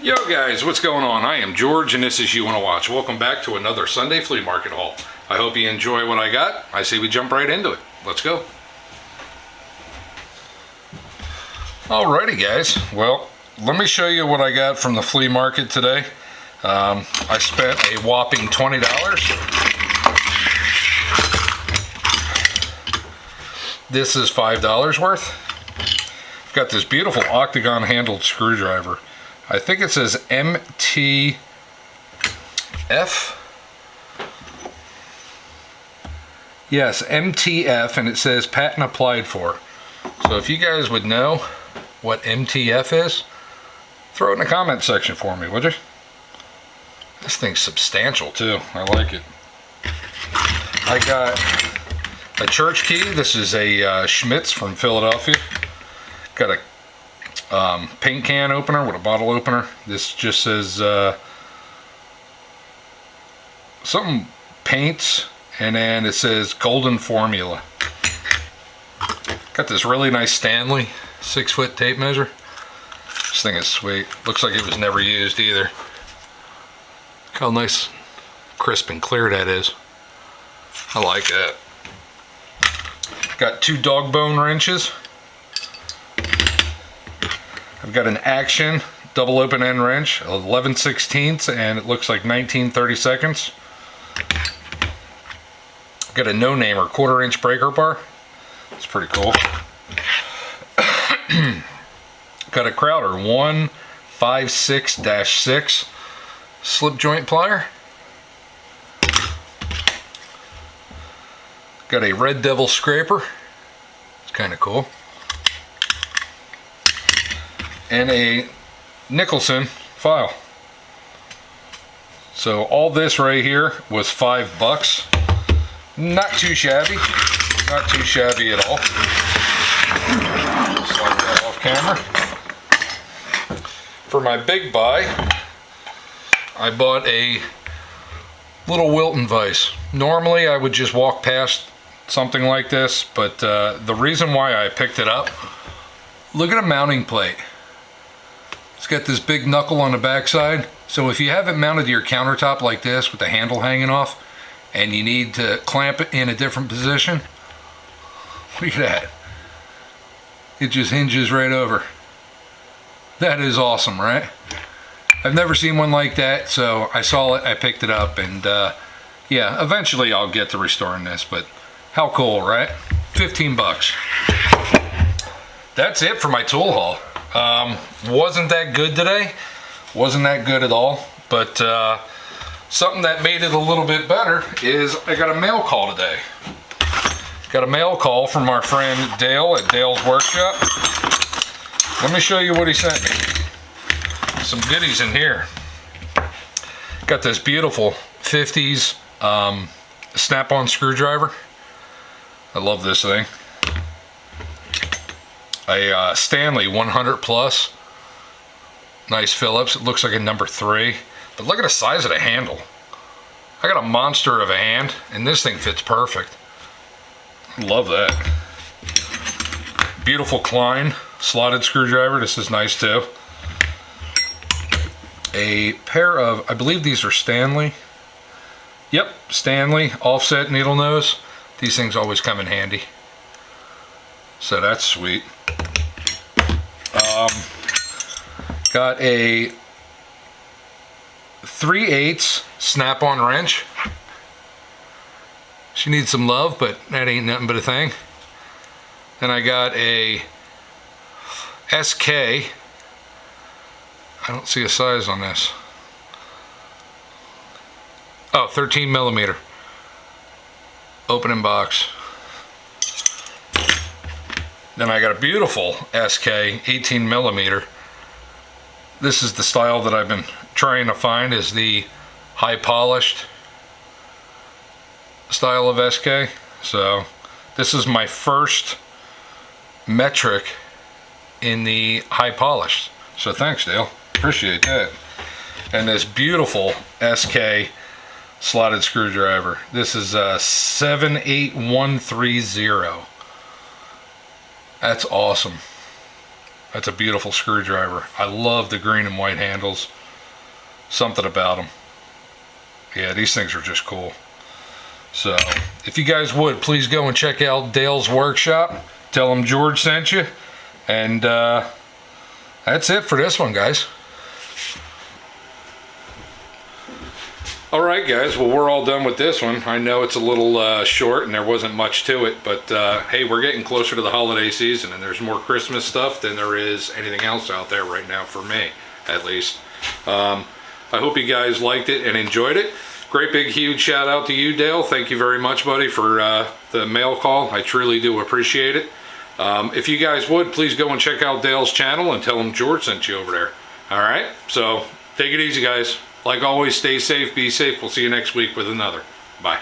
Yo guys, what's going on? I am George and this is You Wanna Watch. Welcome back to another Sunday flea market haul. I hope you enjoy what I got. I say we jump right into it. Let's go. Alrighty guys, well, let me show you what I got from the flea market today. I spent a whopping $20. This is $5 worth. I've got this beautiful octagon handled screwdriver. I think it says MTF. Yes, MTF, and it says patent applied for. So if you guys would know what MTF is, throw it in the comment section for me, would you? This thing's substantial too. I like it. I got a church key. This is a Schmitz from Philadelphia. Got a paint can opener with a bottle opener. This just says something paints, and then it says golden formula. Got this really nice Stanley 6-foot tape measure. This thing is sweet. Looks like it was never used either. Look how nice, crisp and clear that is. I like that. Got 2 dog bone wrenches. I've got an Action double open end wrench, 11/16, and it looks like 19/32. Got a no-namer 1/4-inch breaker bar. It's pretty cool. Got a Crowder 156-6 slip joint plier. Got a Red Devil scraper. It's kind of cool. And a Nicholson file. So all this right here was $5. Not too shabby. Not too shabby at all. Slide that off camera. For my big buy, I bought a little Wilton vise. Normally I would just walk past something like this, but the reason why I picked it up, look at a mounting plate. It's got this big knuckle on the backside, so if you have it mounted to your countertop like this with the handle hanging off and you need to clamp it in a different position, look at that. It just hinges right over. That is awesome, right? I've never seen one like that, so I saw it, I picked it up, and yeah, eventually I'll get to restoring this, but how cool, right? 15 bucks. That's it for my tool haul. Wasn't that good today. Wasn't that good at all, but something that made it a little bit better is I got a mail call today. Got a mail call from our friend Dale at Dale's Workshop. Let me show you what he sent me. Some goodies in here. Got this beautiful 50s snap-on screwdriver. I love this thing. A Stanley 100 plus. Nice Phillips. It looks like a number 3. But look at the size of the handle. I got a monster of a hand, and this thing fits perfect. Love that. Beautiful Klein slotted screwdriver. This is nice too. A pair of, I believe these are Stanley. Yep, Stanley offset needle nose. These things always come in handy. So that's sweet. Got a 3/8 snap-on wrench. She needs some love, but that ain't nothing but a thing. Then I got a SK. I don't see a size on this. Oh, 13 millimeter. Opening box. Then I got a beautiful SK 18 millimeter. This is the style that I've been trying to find, is the high polished style of SK. So this is my first metric in the high polished. So thanks, Dale. Appreciate that. And this beautiful SK slotted screwdriver. This is a 78130. That's awesome. That's a beautiful screwdriver. I love the green and white handles. Something about them. Yeah, these things are just cool. So, if you guys would, please go and check out Dale's workshop. Tell him George sent you. And that's it for this one, guys. Alright guys, well we're all done with this one. I know it's a little short and there wasn't much to it, but hey, we're getting closer to the holiday season and there's more Christmas stuff than there is anything else out there right now, for me at least. I hope you guys liked it and enjoyed it. Great big huge shout out to you, Dale. Thank you very much, buddy, for the mail call. I truly do appreciate it. If you guys would, please go and check out Dale's channel and tell him George sent you over there. Alright, so take it easy guys. Like always, stay safe, be safe. We'll see you next week with another. Bye.